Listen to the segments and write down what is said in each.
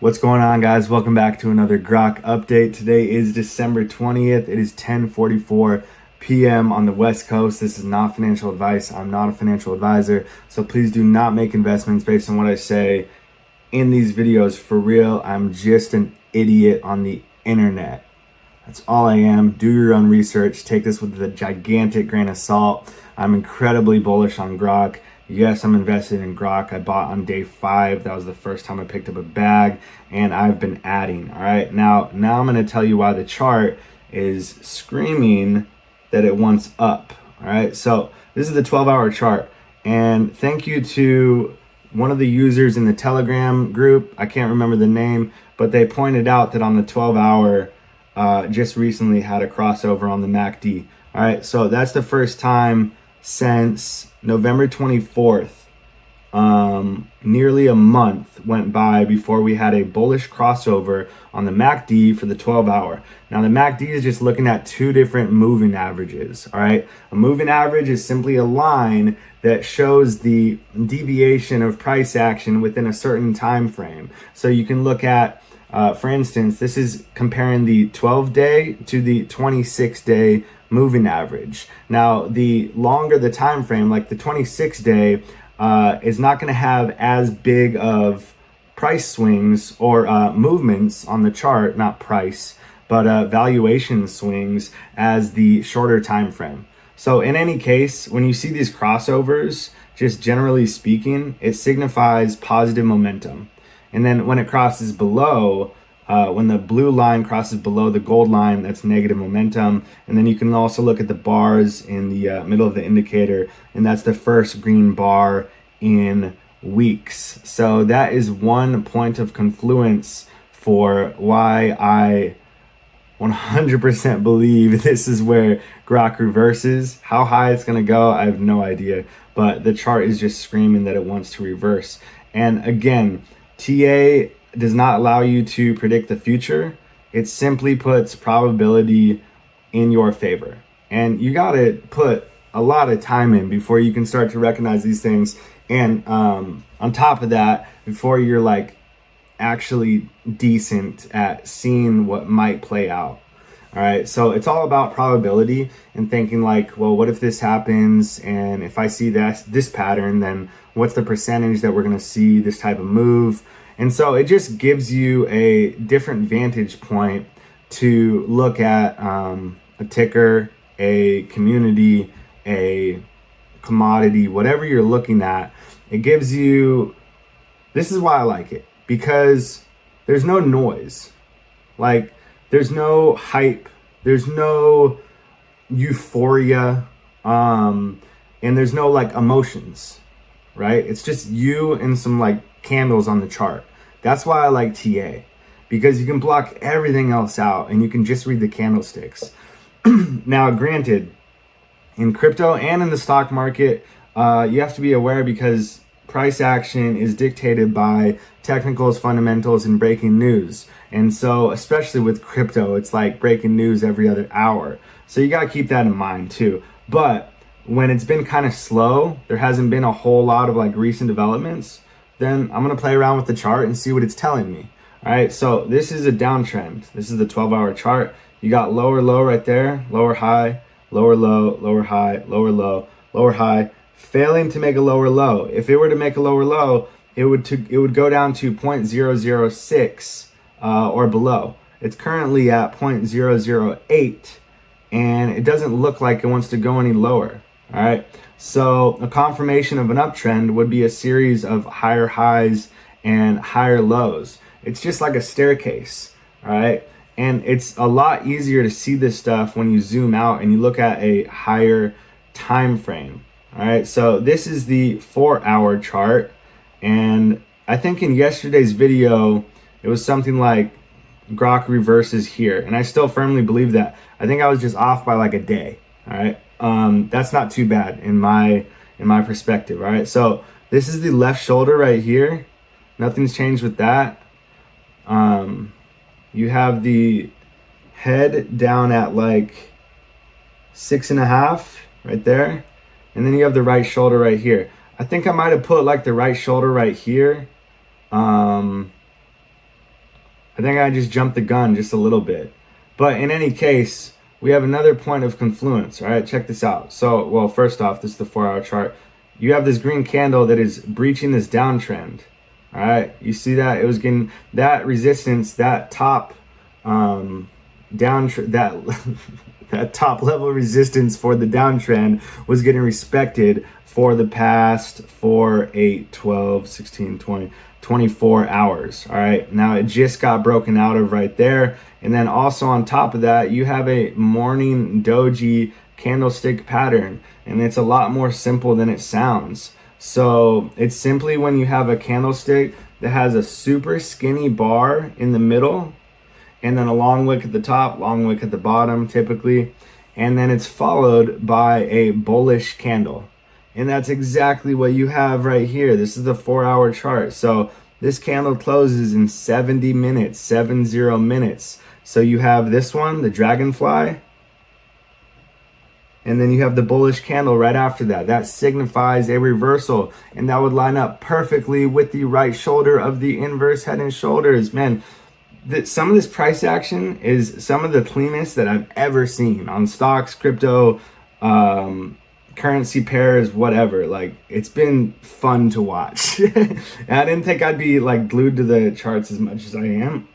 What's going on, guys? Welcome back to another GROK update. Today is December 20th. It is 10:44 p.m. on the West Coast. This is not financial advice. I'm not a financial advisor, so please do not make investments based on what I say in these videos. For real, I'm just an idiot on the internet. That's all I am. Do your own research. Take this with a gigantic grain of salt. I'm incredibly bullish on GROK. Yes, I'm invested in GROK. I bought on day 5. That was the first time I picked up a bag, and I've been adding. All right, now I'm going to tell you why the chart is screaming that it wants up. All right, so this is the 12-hour chart, and thank you to one of the users in the Telegram group. I can't remember the name, but they pointed out that on the 12-hour just recently had a crossover on the MACD. All right, so that's the first time since November 24th. Nearly a month went by before we had a bullish crossover on the MACD for the 12-hour. Now, the MACD is just looking at two different moving averages. All right, a moving average is simply a line that shows the deviation of price action within a certain time frame. So you can look at, for instance, this is comparing the 12-day to the 26-day moving average. Now, the longer the time frame, like the 26-day, is not going to have as big of price swings or movements on the chart, not price, but valuation swings as the shorter time frame. So in any case, when you see these crossovers, just generally speaking, it signifies positive momentum. And then when it crosses below, when the blue line crosses below the gold line, that's negative momentum. And then you can also look at the bars in the middle of the indicator, and that's the first green bar in weeks. So that is one point of confluence for why I 100% believe this is where GROK reverses. How high it's going to go, I have no idea, but the chart is just screaming that it wants to reverse. And again, TA does not allow you to predict the future. It simply puts probability in your favor. And you got to put a lot of time in before you can start to recognize these things. And on top of that, before you're like actually decent at seeing what might play out. All right, so it's all about probability and thinking like, well, what if this happens? And if I see this pattern, then what's the percentage that we're going to see this type of move? And so it just gives you a different vantage point to look at a ticker, a community, a commodity, whatever you're looking at. It gives you, this is why I like it, because there's no noise. Like, there's no hype, there's no euphoria, and there's no like emotions, right? It's just you and some like candles on the chart. That's why I like TA, because you can block everything else out and you can just read the candlesticks. Now, granted, in crypto and in the stock market, you have to be aware because price action is dictated by technicals, fundamentals, and breaking news. And so, especially with crypto, it's like breaking news every other hour. So you got to keep that in mind too. But when it's been kind of slow, there hasn't been a whole lot of like recent developments, then I'm going to play around with the chart and see what it's telling me. All right, so this is a downtrend. This is the 12-hour chart. You got lower low right there, lower high, lower low, lower high, lower low, lower high, failing to make a lower low. If it were to make a lower low, it would go down to 0.006 or below. It's currently at 0.008, and it doesn't look like it wants to go any lower. All right, so a confirmation of an uptrend would be a series of higher highs and higher lows. It's just like a staircase. All right, and it's a lot easier to see this stuff when you zoom out and you look at a higher time frame. All right, so this is the 4-hour chart, and I think in yesterday's video it was something like GROK reverses here, and I still firmly believe that. I think I was just off by like a day. All right, that's not too bad in my perspective. All right, so this is the left shoulder right here. Nothing's changed with that. You have the head down at like 6.5 right there, and then you have the right shoulder right here. I think I might have put like the right shoulder right here. I think I just jumped the gun just a little bit. But in any case, we have another point of confluence. All right, check this out. So, well, first off, this is the 4-hour chart. You have this green candle that is breaching this downtrend. All right, you see that? It was getting that resistance, that top that top level resistance for the downtrend was getting respected for the past 4, 8, 12, 16, 20, 24 hours. All right, now it just got broken out of right there. And then also on top of that, you have a morning doji candlestick pattern, and it's a lot more simple than it sounds. So it's simply when you have a candlestick that has a super skinny bar in the middle, and then a long wick at the top, long wick at the bottom typically, and then it's followed by a bullish candle. And that's exactly what you have right here. This is the 4-hour chart. So this candle closes in 70 minutes, 70 minutes. So you have this one, the dragonfly, and then you have the bullish candle right after that. That signifies a reversal, and that would line up perfectly with the right shoulder of the inverse head and shoulders. Man, some of this price action is some of the cleanest that I've ever seen on stocks, crypto, currency pairs, whatever. Like, it's been fun to watch. And I didn't think I'd be like glued to the charts as much as I am,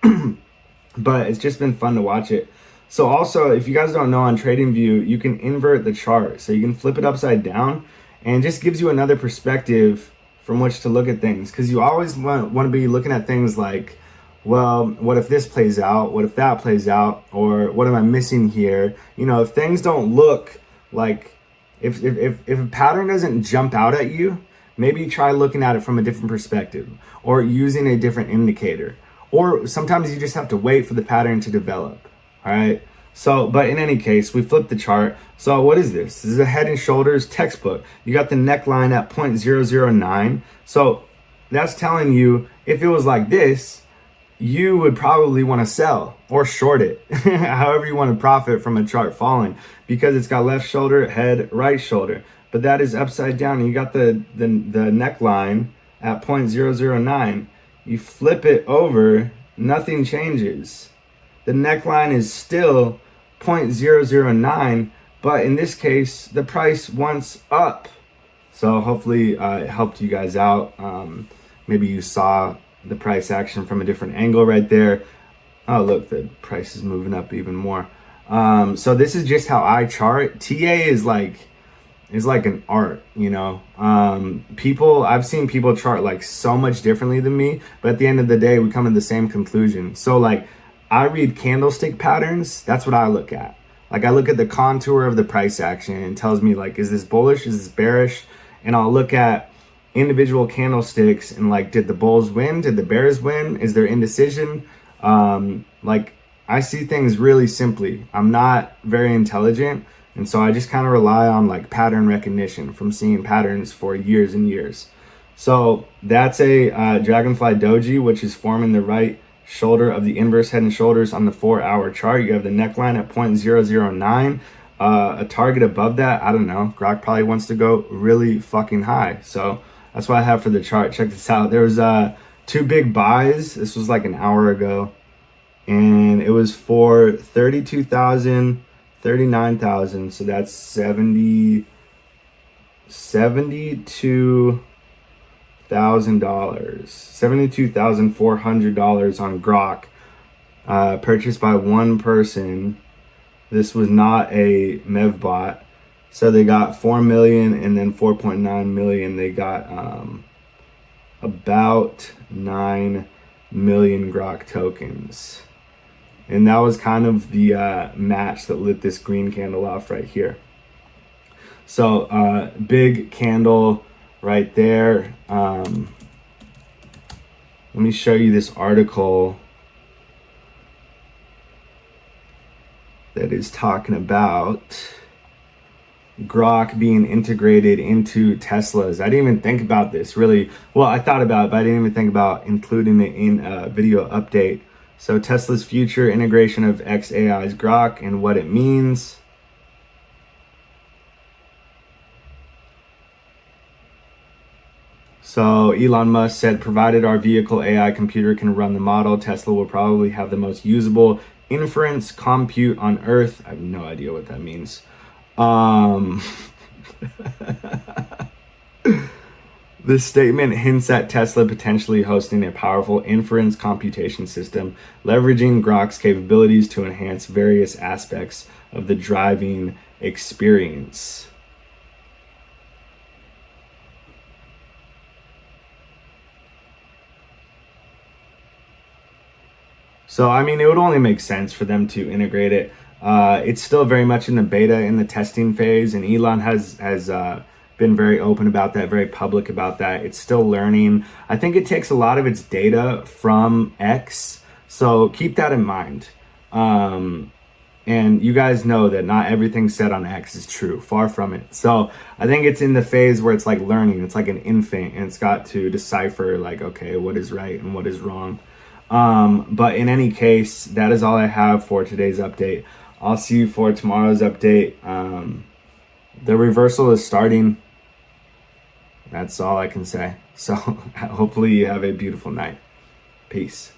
but it's just been fun to watch it. So also, if you guys don't know, on TradingView, you can invert the chart. So you can flip it upside down, and it just gives you another perspective from which to look at things. Because you always want to be looking at things like, well, what if this plays out? What if that plays out? Or what am I missing here? You know, if things don't look like, if a pattern doesn't jump out at you, maybe try looking at it from a different perspective, or using a different indicator. Or sometimes you just have to wait for the pattern to develop. All right. So, but in any case, we flipped the chart. So what is this? This is a head and shoulders textbook. You got the neckline at 0.009. So that's telling you, if it was like this, you would probably want to sell or short it, however you want to profit from a chart falling, because it's got left shoulder, head, right shoulder. But that is upside down. And you got the neckline at 0.009. You flip it over, nothing changes. The neckline is still 0.009, but in this case, the price wants up. So hopefully it helped you guys out. Maybe you saw the price action from a different angle right there. Oh, look, the price is moving up even more. So this is just how I chart. TA is like an art, you know. I've seen people chart like so much differently than me, but at the end of the day, we come to the same conclusion. So like, I read candlestick patterns. That's what I look at. Like, I look at the contour of the price action, and it tells me like, is this bullish? Is this bearish? And I'll look at individual candlesticks and like, did the bulls win? Did the bears win? Is there indecision? Like, I see things really simply. I'm not very intelligent. And so I just kind of rely on like pattern recognition from seeing patterns for years and years. So that's a dragonfly doji, which is forming the right shoulder of the inverse head and shoulders on the 4-hour chart. You have the neckline at 0.009. A target above that, I don't know. GROK probably wants to go really fucking high. So that's what I have for the chart. Check this out. There was 2 big buys. This was like an hour ago. And it was for 32,000, 39,000. So that's $72,400 on GROK, purchased by one person. This was not a MEV bot. So they got 4 million, and then 4.9 million. They got about 9 million GROK tokens. And that was kind of the match that lit this green candle off right here. So big candle right there. Let me show you this article that is talking about GROK being integrated into Teslas. I didn't even think about this really. Well, I thought about it, but I didn't even think about including it in a video update. So Tesla's future integration of xAI's GROK and what it means. So Elon Musk said, provided our vehicle AI computer can run the model, Tesla will probably have the most usable inference compute on Earth. I have no idea what that means. This statement hints at Tesla potentially hosting a powerful inference computation system, leveraging GROK's capabilities to enhance various aspects of the driving experience. So, I mean, it would only make sense for them to integrate it. It's still very much in the beta, in the testing phase, and Elon has been very open about that, very public about that. It's still learning. I think it takes a lot of its data from X, so keep that in mind. And you guys know that not everything said on X is true, far from it. So I think it's in the phase where it's like learning. It's like an infant, and it's got to decipher like, okay, what is right and what is wrong. But in any case, that is all I have for today's update. I'll see you for tomorrow's update. The reversal is starting. That's all I can say. So hopefully you have a beautiful night. Peace.